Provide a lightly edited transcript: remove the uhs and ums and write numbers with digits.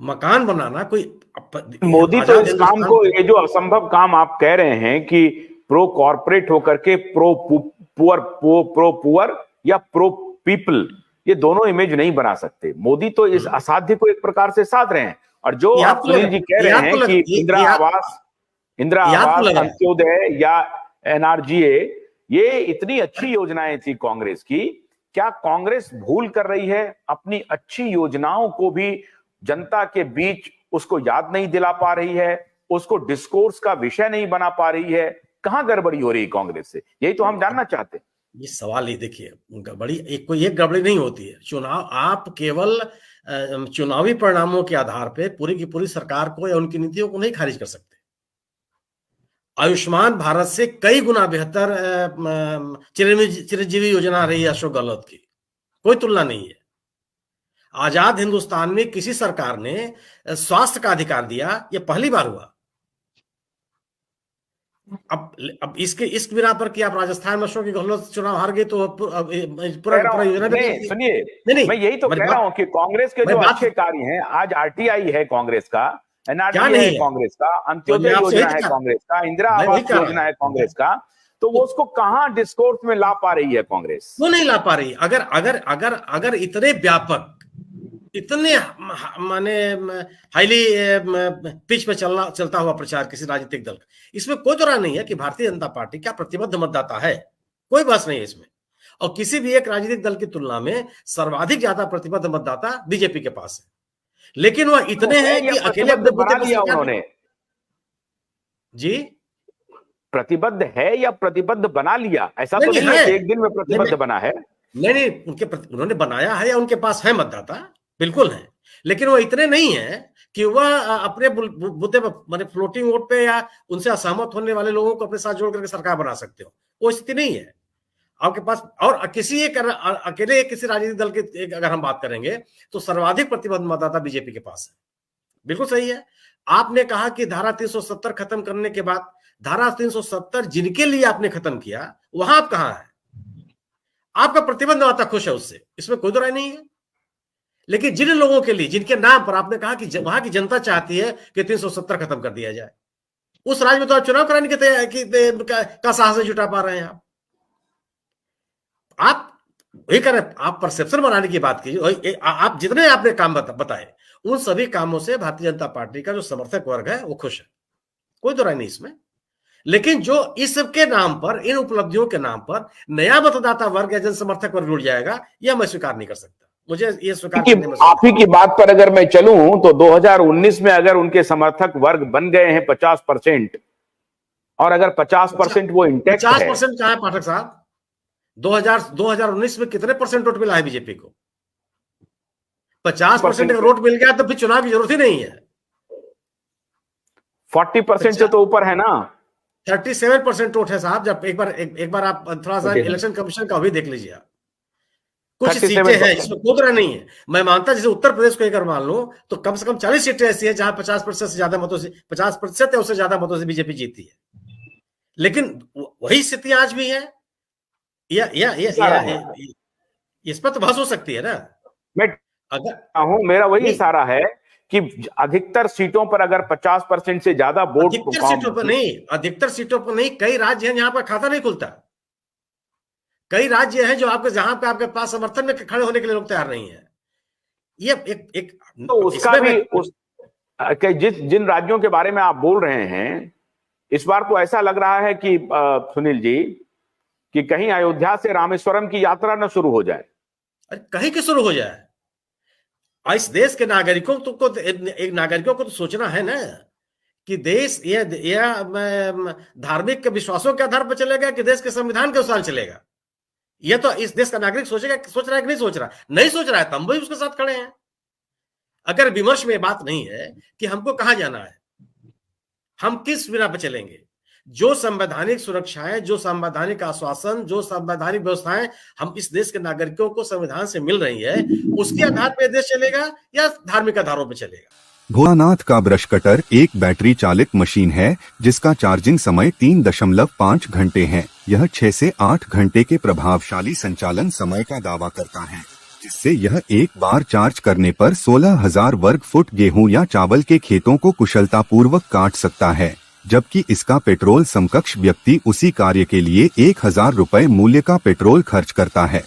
मकान बनाना कोई मोदी तो इस काम को, ये जो असंभव काम आप कह रहे हैं कि प्रो कॉर्पोरेट होकर के प्रो पुअर या प्रो पीपल, ये दोनों इमेज नहीं बना सकते। मोदी तो इस असाध्य को एक प्रकार से साध रहे हैं। और जो आप सुनील जी कह रहे हैं कि इंदिरा आवास, अंत्योदय या एनआरजीए, ये इतनी अच्छी योजनाएं थी कांग्रेस की। क्या कांग्रेस भूल कर रही है अपनी अच्छी योजनाओं को भी जनता के बीच उसको याद नहीं दिला पा रही है, उसको डिस्कोर्स का विषय नहीं बना पा रही है? कहां गड़बड़ी हो रही है कांग्रेस से, यही तो हम जानना चाहते हैं। ये सवाल ही देखिए, गड़बड़ी कोई एक गड़बड़ी नहीं होती है। चुनाव, आप केवल चुनावी परिणामों के आधार पे पूरी की पूरी सरकार को या उनकी नीतियों को नहीं खारिज कर सकते। आयुष्मान भारत से कई गुना बेहतर चिरंजीवी योजना रही है अशोक गहलोत की, कोई तुलना नहीं है। आजाद हिंदुस्तान में किसी सरकार ने स्वास्थ्य का अधिकार दिया, ये पहली बार हुआ। अब इस बिना पर कि आप राजस्थान में अशोक गहलोत चुनाव हार गए तो पूरा योजना सुनिए, मैं यही तो कह रहा हूं कि कांग्रेस के जो अच्छे कार्य हैं, आज आरटीआई है कांग्रेस का, एनआरजी है कांग्रेस का, अंत्योदय योजना है कांग्रेस का, इंदिरा आवास योजना है कांग्रेस का, तो वो उसको कहां डिस्कोर्स में ला पा रही है कांग्रेस? वो नहीं ला पा रही। अगर इतने व्यापक, इतने माने हाईली पिच पे चलता हुआ प्रचार किसी राजनीतिक दल का, इसमें कोई दौरा नहीं है कि भारतीय जनता पार्टी क्या प्रतिबद्ध मतदाता है, कोई बात नहीं है इसमें। और किसी भी एक राजनीतिक दल की तुलना में सर्वाधिक ज्यादा प्रतिबद्ध मतदाता बीजेपी के पास है। लेकिन वह इतने हैं कि अकेले बना लिया उन्होंने। जी, प्रतिबद्ध है या प्रतिबद्ध बना लिया, ऐसा तो नहीं है कि एक दिन में प्रतिबद्ध बना है। नहीं, उन्होंने बनाया है या उनके पास है मतदाता, बिल्कुल है। लेकिन वो इतने नहीं है कि वह अपने बुद्धे माने फ्लोटिंग वोट पे या उनसे असहमत होने वाले लोगों को अपने साथ जोड़ करके सरकार बना सकते हो, वो स्थिति नहीं है आपके पास। और किसी एक अकेले किसी राजनीतिक दल के अगर हम बात करेंगे तो सर्वाधिक प्रतिबद्ध मतदाता बीजेपी के पास है। बिल्कुल सही है। आपने कहा कि धारा 370 खत्म करने के बाद, धारा 370 जिनके लिए आपने खत्म किया, वहां आप कहां है? आपका प्रतिबद्ध मतदाता खुश है उससे, इसमें कोई दो राय नहीं है। लेकिन जिन लोगों के लिए, जिनके नाम पर आपने कहा कि वहां की जनता चाहती है कि 370 खत्म कर दिया जाए, उस राज्य में तो आप चुनाव कराने का साहस जुटा पा रहे हैं। आप वही कर रहे, आप परसेप्शन बनाने की बात कीजिए। आप जितने आपने काम बताए, उन सभी कामों से भारतीय जनता पार्टी का जो समर्थक वर्ग है वो खुश है, कोई दो राय नहीं इसमें। लेकिन जो इसके नाम पर, इन उपलब्धियों के नाम पर नया मतदाता वर्ग या जन समर्थक वर्ग जुड़ जाएगा, यह मैं स्वीकार नहीं कर सकता। मुझे ये स्वीकार करने में, आप ही की बात पर अगर मैं चलूं तो 2019 में अगर उनके समर्थक वर्ग बन गए हैं 50%, और अगर 50% वो इंटैक्ट है, 50% कहां है पाठक साहब? 2019 में कितने परसेंट वोट मिला है बीजेपी को? 50% का वोट मिल गया तो फिर चुनाव की जरूरत ही नहीं है। 40% से तो ऊपर है ना। 37% वोट है साहब। जब एक बार आप थोड़ा सा इलेक्शन कमीशन का भी देख लीजिए। कुछ सीटें हैं जिसमें कोई तरह नहीं है। मैं मानता जैसे उत्तर प्रदेश को अगर मान लो तो कम से कम 40 सीटें ऐसी है जहां 50% से ज्यादा मतों से, 50% या उससे ज्यादा मतों से बीजेपी जीती है। लेकिन वही स्थिति आज भी है। इस पर तो बहस हो सकती है ना। मैं अगर मेरा वही इशारा है कि अधिकतर सीटों पर अगर 50% से ज्यादा वोट, अधिकतर सीटों पर नहीं, कई राज्य हैं जहां पर खाता नहीं खुलता। कई राज्य हैं जो जहां पे आपके पास समर्थन में खड़े होने के लिए लोग तैयार नहीं है। ये तो उसका भी जिन राज्यों के बारे में आप बोल रहे हैं, इस बार तो ऐसा लग रहा है कि सुनील जी, कि कहीं अयोध्या से रामेश्वरम की यात्रा न शुरू हो जाए। अरे कहीं की शुरू हो जाए। इस देश के नागरिकों को तो सोचना है ना कि देश यह धार्मिक विश्वासों के आधार पर चलेगा कि देश के संविधान के अनुसार चलेगा। यह तो इस देश का नागरिक सोच रहा है कि नहीं सोच रहा? नहीं सोच रहा है, तो हम भी उसके साथ खड़े हैं। अगर विमर्श में बात नहीं है कि हमको कहां जाना है, हम किस बिना पर चलेंगे, जो संवैधानिक सुरक्षाएं, जो संवैधानिक आश्वासन, जो संवैधानिक व्यवस्थाएं हम इस देश के नागरिकों को संविधान से मिल रही है, उसके आधार पर देश चलेगा या धार्मिक आधारों पर चलेगा? भोलानाथ का ब्रश कटर एक बैटरी चालित मशीन है जिसका चार्जिंग समय 3.5 घंटे है। यह 6 से 8 घंटे के प्रभावशाली संचालन समय का दावा करता है। जिससे यह एक बार चार्ज करने पर 16,000 वर्ग फुट गेहूं या चावल के खेतों को कुशलतापूर्वक काट सकता है, जबकि इसका पेट्रोल समकक्ष व्यक्ति उसी कार्य के लिए 1,000 रुपए मूल्य का पेट्रोल खर्च करता है।